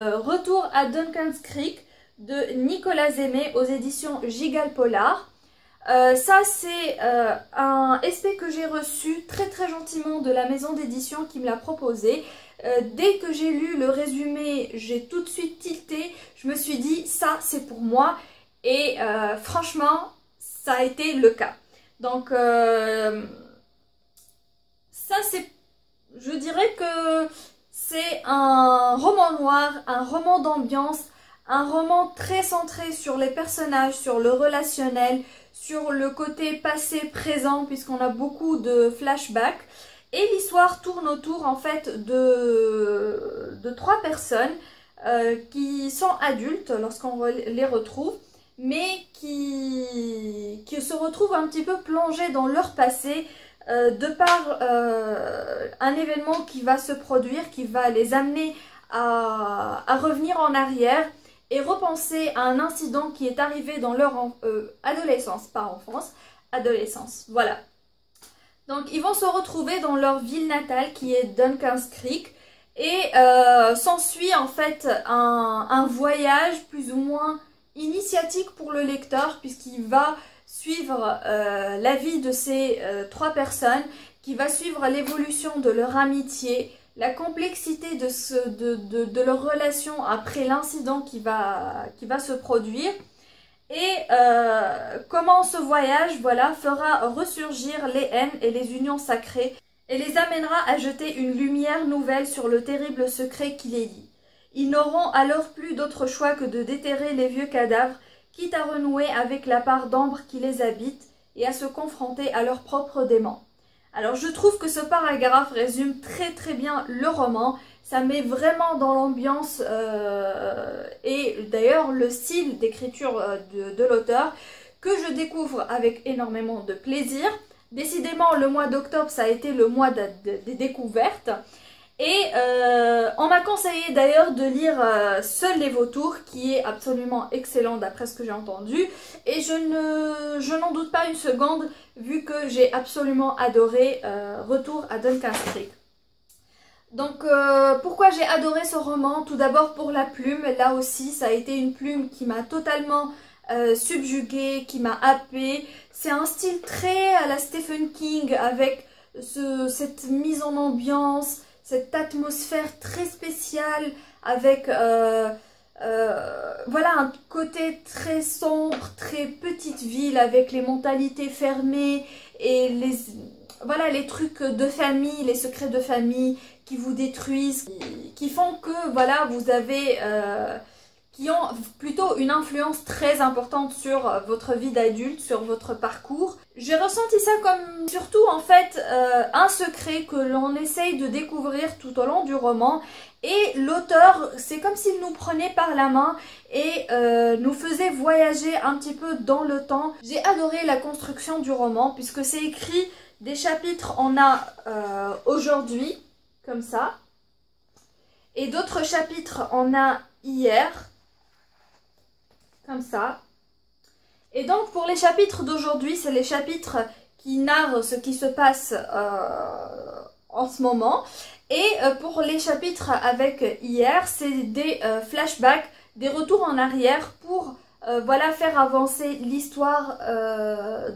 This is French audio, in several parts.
Retour à Duncan's Creek de Nicolas Aimé aux éditions Gigale Polar. Ça c'est un SP que j'ai reçu très gentiment de la maison d'édition qui me l'a proposé. Dès que j'ai lu le résumé, j'ai tout de suite tilté. Je me suis dit ça c'est pour moi et franchement ça a été le cas. Donc ça c'est, je dirais que c'est un roman noir, un roman d'ambiance, un roman très centré sur les personnages, sur le relationnel, sur le côté passé-présent puisqu'on a beaucoup de flashbacks. Et l'histoire tourne autour en fait de trois personnes qui sont adultes lorsqu'on les retrouve, mais qui se retrouvent un petit peu plongées dans leur passé, de par un événement qui va se produire, qui va les amener à revenir en arrière et repenser à un incident qui est arrivé dans leur adolescence, pas enfance, adolescence, voilà. Donc ils vont se retrouver dans leur ville natale qui est Duncan's Creek et s'ensuit en fait un voyage plus ou moins initiatique pour le lecteur puisqu'il va suivre la vie de ces trois personnes, qui va suivre l'évolution de leur amitié, la complexité de leur relation après l'incident qui va se produire et comment ce voyage fera ressurgir les haines et les unions sacrées et les amènera à jeter une lumière nouvelle sur le terrible secret qui les lie. Ils n'auront alors plus d'autre choix que de déterrer les vieux cadavres, quitte à renouer avec la part d'ambre qui les habite et à se confronter à leurs propres démons. Alors je trouve que ce paragraphe résume très bien le roman, ça met vraiment dans l'ambiance et d'ailleurs le style d'écriture de l'auteur que je découvre avec énormément de plaisir. Décidément le mois d'octobre ça a été le mois des découvertes. Et on m'a conseillé d'ailleurs de lire Seuls les vautours, qui est absolument excellent d'après ce que j'ai entendu. Et je n'en doute pas une seconde, vu que j'ai absolument adoré Retour à Duncan's Creek. Donc pourquoi j'ai adoré ce roman? Tout d'abord pour la plume, là aussi ça a été une plume qui m'a totalement subjuguée, qui m'a happée. C'est un style très à la Stephen King, avec cette mise en ambiance, cette atmosphère très spéciale avec voilà un côté très sombre, très petite ville avec les mentalités fermées et les trucs de famille, les secrets de famille qui vous détruisent, qui font que voilà vous avez qui ont plutôt une influence très importante sur votre vie d'adulte, sur votre parcours. J'ai ressenti ça comme surtout en fait un secret que l'on essaye de découvrir tout au long du roman. Et l'auteur, c'est comme s'il nous prenait par la main et nous faisait voyager un petit peu dans le temps. J'ai adoré la construction du roman puisque c'est écrit, des chapitres on a aujourd'hui, comme ça. Et d'autres chapitres on a hier, comme ça. Et donc pour les chapitres d'aujourd'hui, c'est les chapitres qui narrent ce qui se passe en ce moment. Et pour les chapitres avec hier, c'est des flashbacks, des retours en arrière pour voilà, faire avancer l'histoire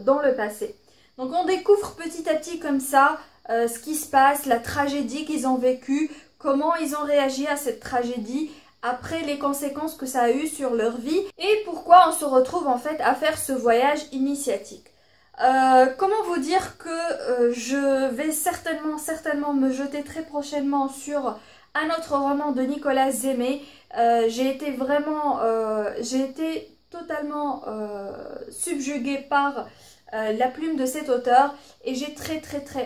dans le passé. Donc on découvre petit à petit comme ça ce qui se passe, la tragédie qu'ils ont vécue, comment ils ont réagi à cette tragédie, après les conséquences que ça a eu sur leur vie et pourquoi on se retrouve en fait à faire ce voyage initiatique. Comment vous dire que je vais certainement me jeter très prochainement sur un autre roman de Nicolas Aimé. J'ai été totalement subjuguée par la plume de cet auteur et j'ai très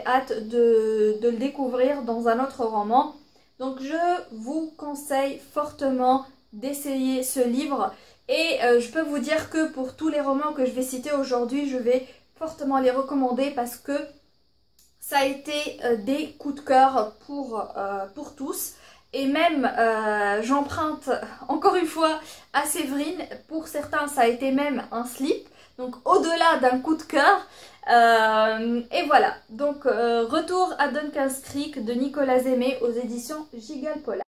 hâte de le découvrir dans un autre roman. Donc je vous conseille fortement d'essayer ce livre et je peux vous dire que pour tous les romans que je vais citer aujourd'hui, je vais fortement les recommander parce que ça a été des coups de cœur pour tous. Et même, j'emprunte encore une fois à Séverine, pour certains ça a été même un slip, donc au-delà d'un coup de cœur. Et voilà, donc Retour à Duncan's Creek de Nicolas Aimé aux éditions Gigale Polar.